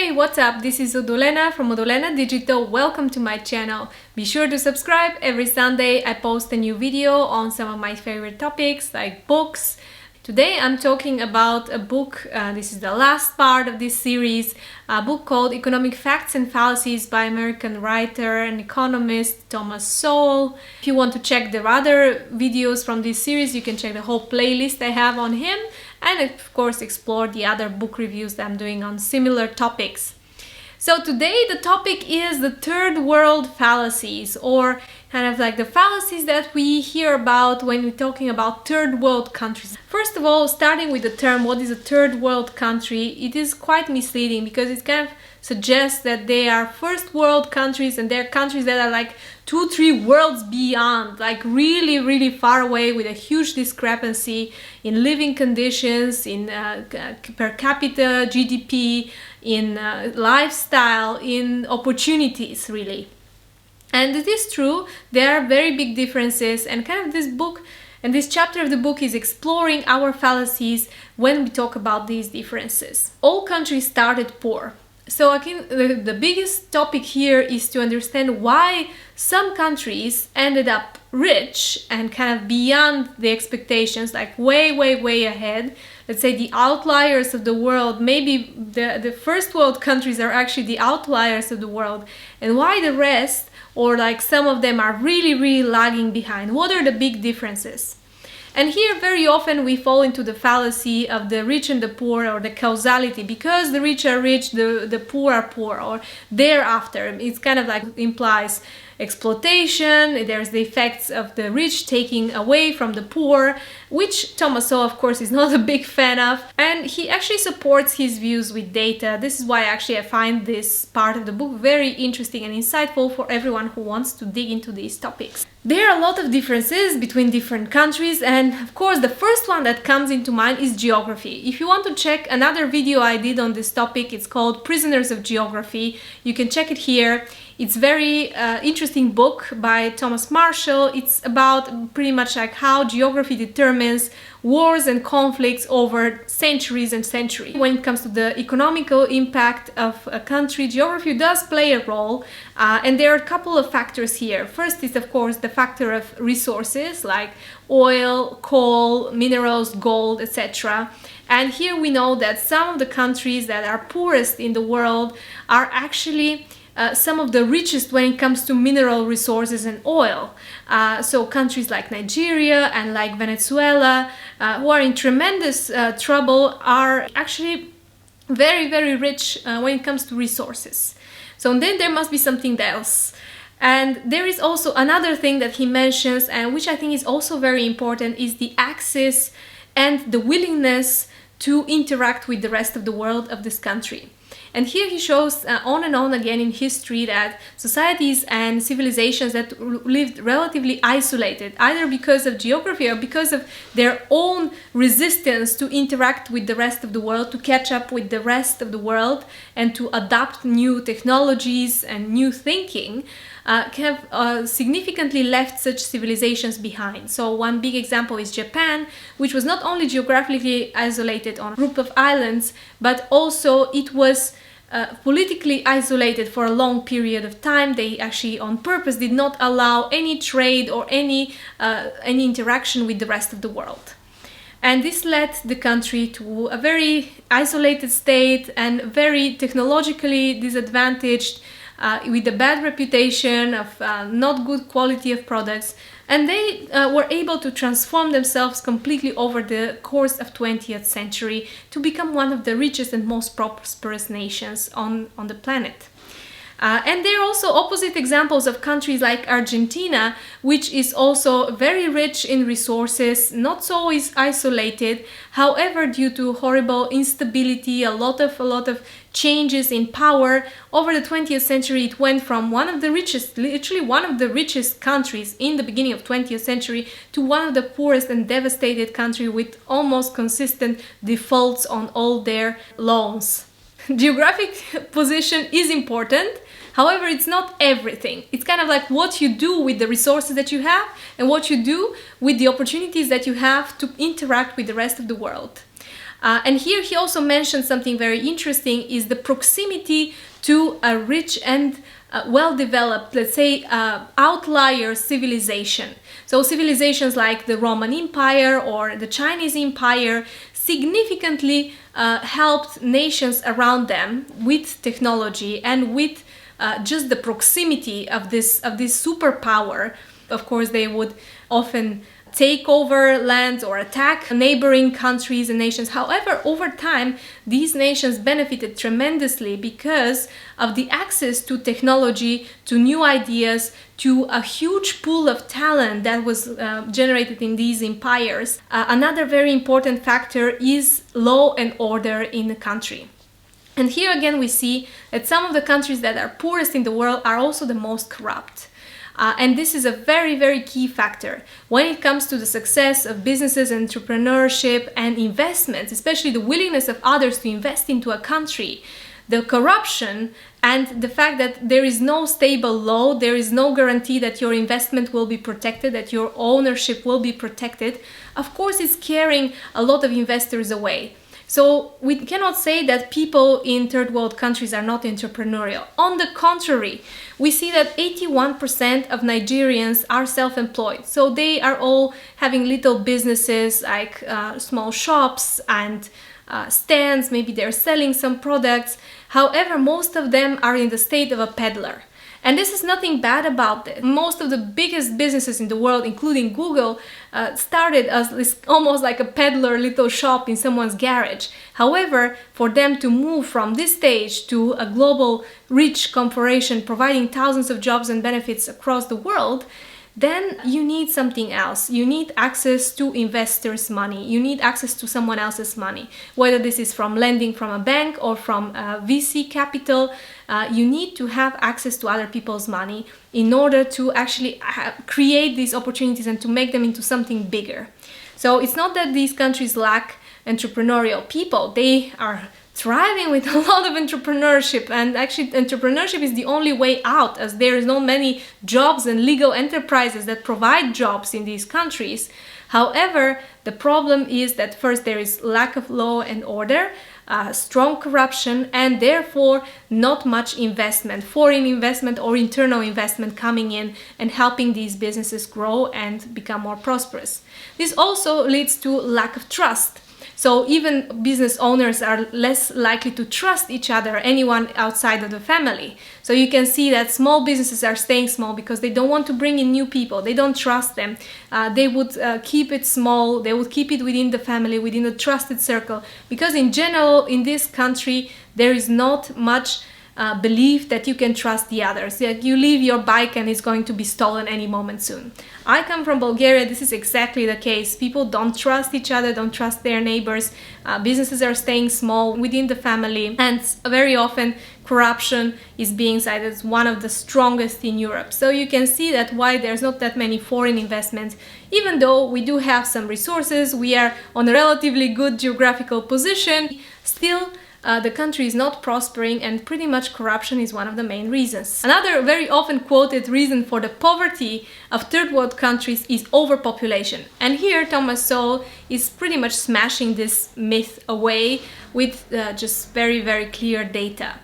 Hey, what's up? This is Odolena from Odolena Digital. Welcome to my channel. Be sure to subscribe. Every Sunday I post a new video on some of my favorite topics like books. Today I'm talking about a book, this is the last part of this series, a book called Economic Facts and Fallacies by American writer and economist Thomas Sowell. If you want to check the other videos from this series, you can check the whole playlist I have on him, and of course explore the other book reviews that I'm doing on similar topics. So today the topic is the third world fallacies, or kind of like the fallacies that we hear about when we're talking about third world countries. First of all, starting with the term, what is a third world country? It is quite misleading because it kind of suggests that they are first world countries and they're countries that are like 2-3 worlds beyond, like really far away, with a huge discrepancy in living conditions, in per capita GDP, in lifestyle, in opportunities, really. And it is true, there are very big differences, and kind of this book and this chapter of the book is exploring our fallacies when we talk about these differences. All countries started poor. So again, the biggest topic here is to understand why some countries ended up rich and kind of beyond the expectations, like way ahead. Let's say the outliers of the world, maybe the first world countries are actually the outliers of the world, and why the rest, or like some of them, are really lagging behind. What are the big differences? And here very often we fall into the fallacy of the rich and the poor, or the causality. Because the rich are rich, the poor are poor, or thereafter. It's kind of like implies exploitation. There's the effects of the rich taking away from the poor, which Thomas Sowell, of course, is not a big fan of. And he actually supports his views with data. This is why actually I find this part of the book very interesting and insightful for everyone who wants to dig into these topics. There are a lot of differences between different countries, and of course the first one that comes into mind is geography. If you want to check another video I did on this topic, it's called Prisoners of Geography. You can check it here. It's a very interesting book by Thomas Marshall. It's about pretty much like how geography determines wars and conflicts over centuries and centuries. When it comes to the economical impact of a country, geography does play a role, and there are a couple of factors here. First is, of course, the factor of resources like oil, coal, minerals, gold, etc. And here we know that some of the countries that are poorest in the world are actually some of the richest when it comes to mineral resources and oil. So countries like Nigeria and like Venezuela, who are in tremendous trouble, are actually very rich when it comes to resources. So then there must be something else. And there is also another thing that he mentions, and which I think is also very important, is the access and the willingness to interact with the rest of the world of this country. And here he shows on and on again in history that societies and civilizations that lived relatively isolated, either because of geography or because of their own resistance to interact with the rest of the world, to catch up with the rest of the world, and to adopt new technologies and new thinking, have significantly left such civilizations behind. So one big example is Japan, which was not only geographically isolated on a group of islands, but also it was politically isolated for a long period of time. They actually on purpose did not allow any trade or any interaction with the rest of the world. And this led the country to a very isolated state and very technologically disadvantaged, with a bad reputation of not good quality of products, and they were able to transform themselves completely over the course of 20th century to become one of the richest and most prosperous nations on the planet. And there are also opposite examples of countries like Argentina, which is also very rich in resources, not so isolated. However, due to horrible instability, a lot of changes in power over the 20th century, it went from one of the richest, literally one of the richest countries in the beginning of 20th century, to one of the poorest and devastated country with almost consistent defaults on all their loans. Geographic position is important. However, it's not everything. It's kind of like what you do with the resources that you have and what you do with the opportunities that you have to interact with the rest of the world. And here he also mentioned something very interesting, is the proximity to a rich and well-developed, let's say, outlier civilization. So civilizations like the Roman Empire or the Chinese Empire significantly helped nations around them with technology and with just the proximity of this superpower. Of course, they would often take over lands or attack neighboring countries and nations. However, over time, these nations benefited tremendously because of the access to technology, to new ideas, to a huge pool of talent that was generated in these empires. Another very important factor is law and order in the country. And here again we see that some of the countries that are poorest in the world are also the most corrupt. And this is a very, very key factor when it comes to the success of businesses, entrepreneurship, and investments, especially the willingness of others to invest into a country. The corruption and the fact that there is no stable law, there is no guarantee that your investment will be protected, that your ownership will be protected, of course, is scaring a lot of investors away. So we cannot say that people in third world countries are not entrepreneurial. On the contrary, we see that 81% of Nigerians are self-employed. So they are all having little businesses like small shops and stands. Maybe they're selling some products. However, most of them are in the state of a peddler. And this is nothing bad about it. Most of the biggest businesses in the world, including Google, started as almost like a peddler little shop in someone's garage. However, for them to move from this stage to a global rich corporation providing thousands of jobs and benefits across the world, then you need something else. You need access to investors' money. You need access to someone else's money. Whether this is from lending from a bank or from VC capital, you need to have access to other people's money in order to actually create these opportunities and to make them into something bigger. So it's not that these countries lack entrepreneurial people. They are thriving with a lot of entrepreneurship, and actually entrepreneurship is the only way out, as there is not many jobs and legal enterprises that provide jobs in these countries. However, the problem is that first there is lack of law and order, strong corruption, and therefore not much investment, foreign investment or internal investment coming in and helping these businesses grow and become more prosperous. This also leads to lack of trust. So even business owners are less likely to trust each other, anyone outside of the family. So you can see that small businesses are staying small because they don't want to bring in new people. They don't trust them. They would keep it small. They would keep it within the family, within a trusted circle. Because in general, in this country, there is not much belief that you can trust the others, that you leave your bike and it's going to be stolen any moment soon. I come from Bulgaria. This is exactly the case. People don't trust each other, don't trust their neighbors. Businesses are staying small within the family, and very often corruption is being cited as one of the strongest in Europe. So you can see that why there's not that many foreign investments. Even though we do have some resources, we are on a relatively good geographical position, still the country is not prospering, and pretty much corruption is one of the main reasons. Another very often quoted reason for the poverty of third world countries is overpopulation. And here Thomas Sowell is pretty much smashing this myth away with just very, very clear data.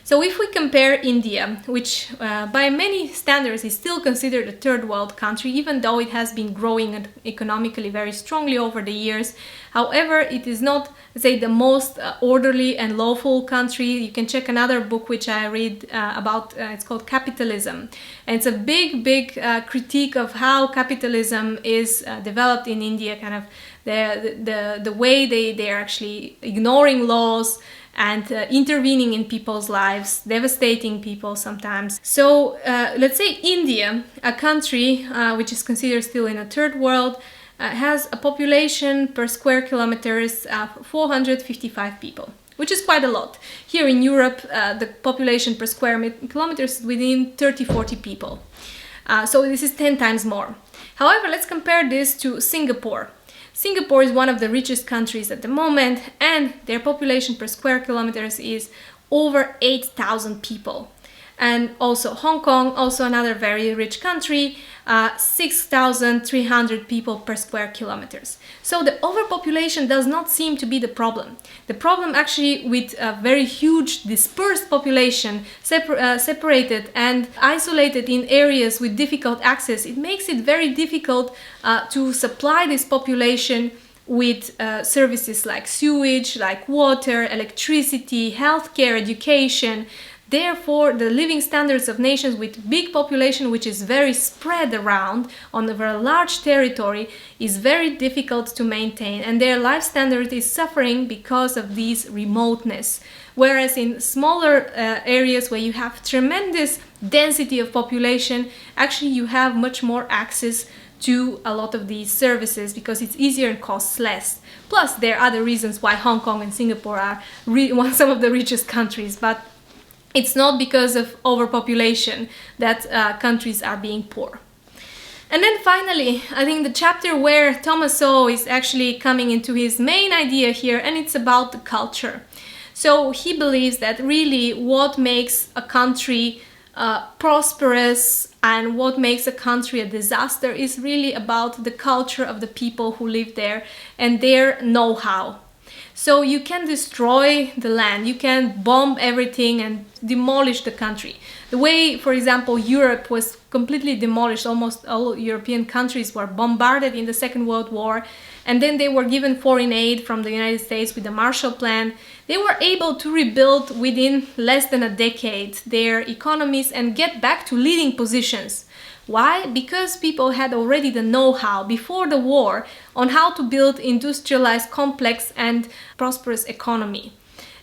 So if we compare India, which by many standards is still considered a third world country, even though it has been growing economically very strongly over the years. However, it is not, let's say, the most orderly and lawful country. You can check another book which I read about, it's called Capitalism. And it's a big critique of how capitalism is developed in India, kind of the way they are actually ignoring laws and intervening in people's lives, devastating people sometimes. So let's say India, a country which is considered still in a third world, has a population per square kilometers of 455 people, which is quite a lot. Here in Europe, the population per square kilometers is within 30-40 people. So this is 10 times more. However, let's compare this to Singapore. Singapore is one of the richest countries at the moment, and their population per square kilometers is over 8,000 people. And also Hong Kong, also another very rich country, 6,300 people per square kilometers. So the overpopulation does not seem to be the problem. The problem actually with a very huge dispersed population, separated and isolated in areas with difficult access, it makes it very difficult to supply this population with services like sewage, like water, electricity, healthcare, education. Therefore, the living standards of nations with big population, which is very spread around on a very large territory, is very difficult to maintain, and their life standard is suffering because of this remoteness. Whereas in smaller areas where you have tremendous density of population, actually you have much more access to a lot of these services because it's easier and costs less. Plus, there are other reasons why Hong Kong and Singapore are some of the richest countries, but it's not because of overpopulation that countries are being poor. And then finally, I think the chapter where Thomas Sowell is actually coming into his main idea here, and it's about the culture. So he believes that really what makes a country prosperous and what makes a country a disaster is really about the culture of the people who live there and their know-how. So you can destroy the land, you can bomb everything and demolish the country. The way, for example, Europe was completely demolished, almost all European countries were bombarded in the Second World War, and then they were given foreign aid from the United States with the Marshall Plan. They were able to rebuild within less than a decade their economies and get back to leading positions. Why? Because people had already the know-how before the war on how to build industrialized, complex and prosperous economy.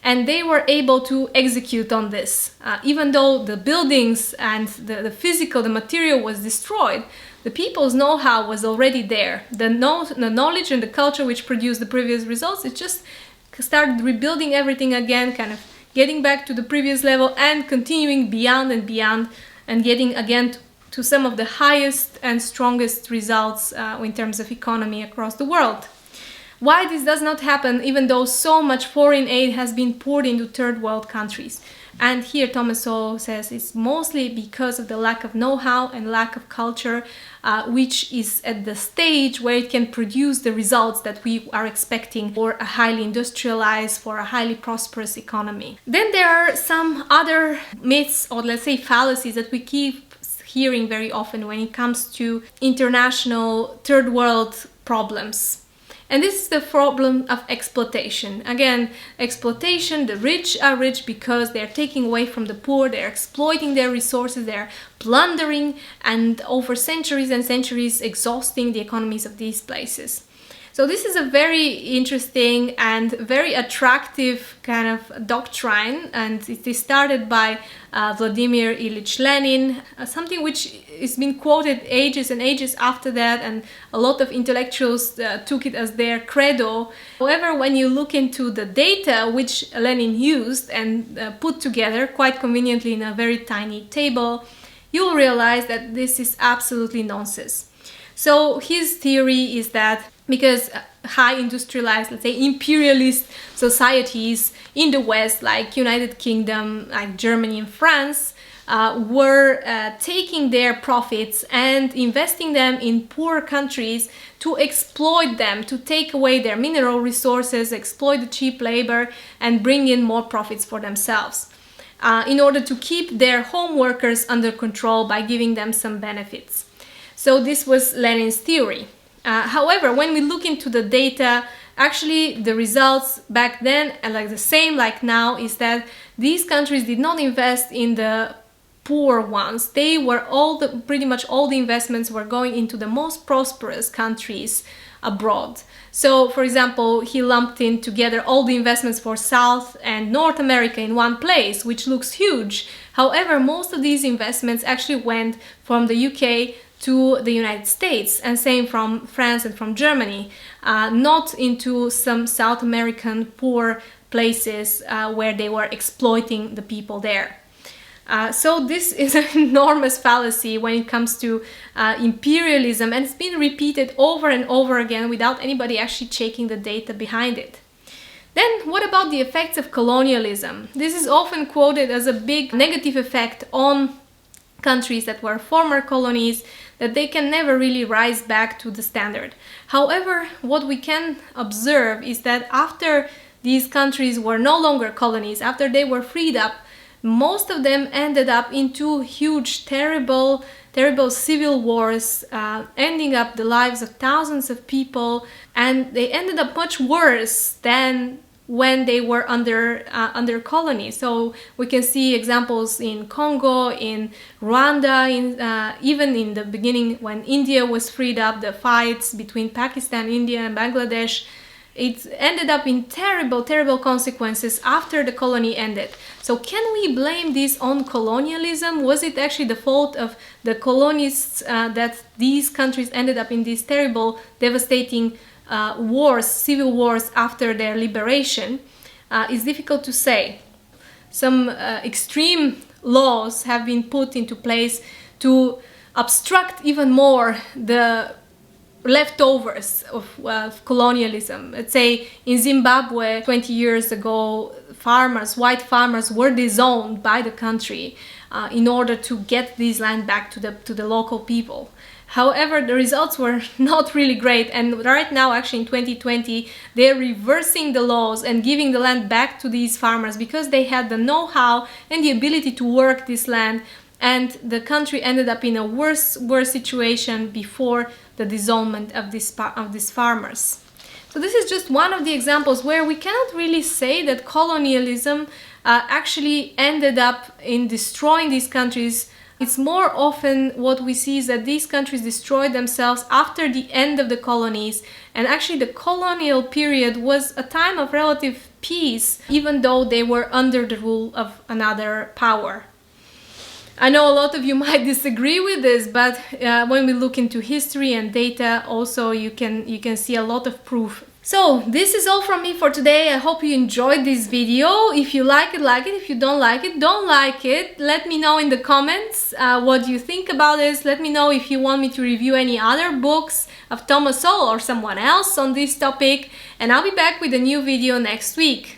And they were able to execute on this. Even though the buildings and the physical, the material was destroyed, the people's know-how was already there. The knowledge and the culture which produced the previous results, it just started rebuilding everything again, kind of getting back to the previous level and continuing beyond and beyond and getting again to some of the highest and strongest results in terms of economy across the world. Why this does not happen even though so much foreign aid has been poured into third world countries? And here Thomas Sowell says it's mostly because of the lack of know-how and lack of culture, which is at the stage where it can produce the results that we are expecting for a highly industrialized, for a highly prosperous economy. Then there are some other myths, or let's say fallacies, that we keep hearing very often when it comes to international third world problems. And this is the problem of exploitation. Again, exploitation, the rich are rich because they're taking away from the poor, they're exploiting their resources, they're plundering and over centuries and centuries exhausting the economies of these places. So this is a very interesting and very attractive kind of doctrine, and it is started by Vladimir Ilyich Lenin, something which is been quoted ages and ages after that, and a lot of intellectuals took it as their credo. However, when you look into the data which Lenin used and put together quite conveniently in a very tiny table, you'll realize that this is absolutely nonsense. So his theory is that because high industrialized, let's say imperialist societies in the West, like United Kingdom, like Germany and France, were taking their profits and investing them in poor countries to exploit them, to take away their mineral resources, exploit the cheap labor and bring in more profits for themselves, in order to keep their home workers under control by giving them some benefits. So this was Lenin's theory. However, when we look into the data, actually the results back then, and like the same like now, is that these countries did not invest in the poor ones. They were pretty much all the investments were going into the most prosperous countries abroad. So, for example, he lumped in together all the investments for South and North America in one place, which looks huge. However, most of these investments actually went from the UK to the United States, and same from France and from Germany, not into some South American poor places where they were exploiting the people there. So this is an enormous fallacy when it comes to imperialism, and it's been repeated over and over again without anybody actually checking the data behind it. Then what about the effects of colonialism? This is often quoted as a big negative effect on countries that were former colonies, that they can never really rise back to the standard. However, what we can observe is that after these countries were no longer colonies, after they were freed up, most of them ended up into huge, terrible civil wars, ending up the lives of thousands of people, and they ended up much worse than when they were under colony. So we can see examples in Congo, in Rwanda, even in the beginning when India was freed up, the fights between Pakistan, India and Bangladesh. It ended up in terrible consequences after the colony ended. So can we blame this on colonialism? Was it actually the fault of the colonists that these countries ended up in these terrible, devastating wars, civil wars after their liberation? It's difficult to say. Some extreme laws have been put into place to obstruct even more the leftovers of colonialism. Let's say in Zimbabwe 20 years ago, white farmers were disowned by the country in order to get this land back to the local people. However, the results were not really great, and right now, actually in 2020, they're reversing the laws and giving the land back to these farmers because they had the know-how and the ability to work this land, and the country ended up in a worse situation before the disownment of these farmers. So this is just one of the examples where we cannot really say that colonialism actually ended up in destroying these countries. It's more often what we see is that these countries destroyed themselves after the end of the colonies, and actually the colonial period was a time of relative peace, even though they were under the rule of another power. I know a lot of you might disagree with this, but when we look into history and data, also you can see a lot of proof. So this is all from me for today. I hope you enjoyed this video. If you like it, like it. If you don't like it, don't like it. Let me know in the comments what you think about this. Let me know if you want me to review any other books of Thomas Sowell or someone else on this topic. And I'll be back with a new video next week.